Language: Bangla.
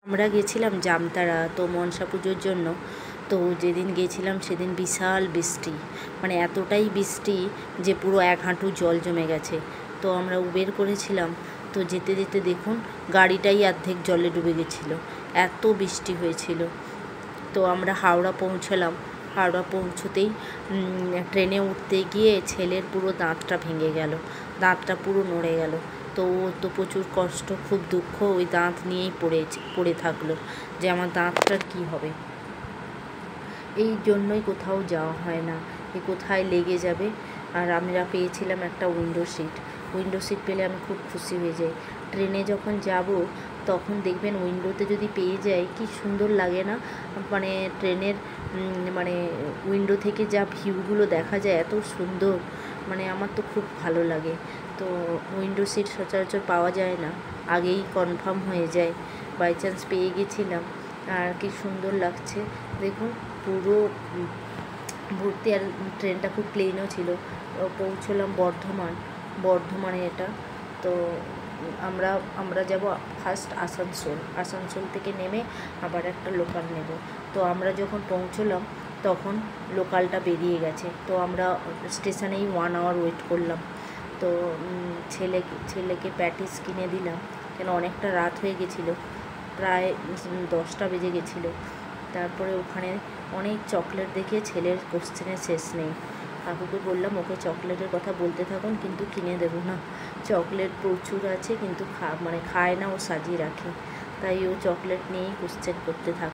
আমরা গেছিলাম জামতারা তো মনসা পুজোর জন্য। তো যেদিন গেছিলাম সেদিন বিশাল বৃষ্টি, মানে এতটাই বৃষ্টি যে পুরো এক হাঁটু জল জমে গেছে। তো আমরা উবের করেছিলাম, তো যেতে যেতে দেখুন গাড়িটাই অর্ধেক জলে ডুবে গেছিলো, এত বৃষ্টি হয়েছিল। তো আমরা হাওড়া পৌঁছলাম। হাওড়া পৌঁছতেই ট্রেনে উঠতে গিয়ে ছেলের পুরো দাঁতটা ভেঙে গেল, দাঁতটা পুরো নড়ে গেল। তো ও তো প্রচুর কষ্ট, খুব দুঃখ, ওই দাঁত নিয়েই পড়ে থাকলো যে আমার দাঁতটার কী হবে। এই জন্যই কোথাও যাওয়া হয় না, এ কোথায় লেগে যাবে। আর আমরা পেয়েছিলাম একটা উইন্ডো সিট পেলে আমি খুব খুশি হয়ে যাই। ট্রেনে যখন যাব তখন দেখবেন উইন্ডোতে যদি পেয়ে যাই কি সুন্দর লাগে না, মানে ট্রেনের মানে উইন্ডো থেকে যা ভিউগুলো দেখা যায় এত সুন্দর, মানে আমার তো খুব ভালো লাগে। তো উইন্ডো সিট সচরাচর পাওয়া যায় না, আগেই কনফার্ম হয়ে যায়। বাই চান্স পেয়ে গেছিলাম, আর কি সুন্দর লাগছে দেখুন পুরো ভর্তি। আর ট্রেনটা খুব প্লেনও ছিল। পৌঁছলাম বর্ধমানে এটা। তো আমরা যাব ফার্স্ট আসানসোল থেকে নেমে আবার একটা লোকাল নেব। তো আমরা যখন পৌঁছলাম তখন লোকালটা বেরিয়ে গেছে। তো আমরা স্টেশনেই 1 আওয়ার ওয়েট করলাম। তো ছেলেকে প্যাটিস কিনে দিলাম, কেন অনেকটা রাত হয়ে গেছিলো, প্রায় 10টা বেজে গেছিলো। তারপরে ওখানে অনেক চকলেট দেখে ছেলের কোশ্চেনের শেষ নেই। কাকুকে বললাম ওকে চকলেটের কথা বলতে থাকুন, কিন্তু কিনে দেবো না। চকলেট প্রচুর আছে কিন্তু খায় না, ও সাজিয়ে রাখে, তাই ও চকলেট নিয়েই কোশ্চেন করতে থাকে।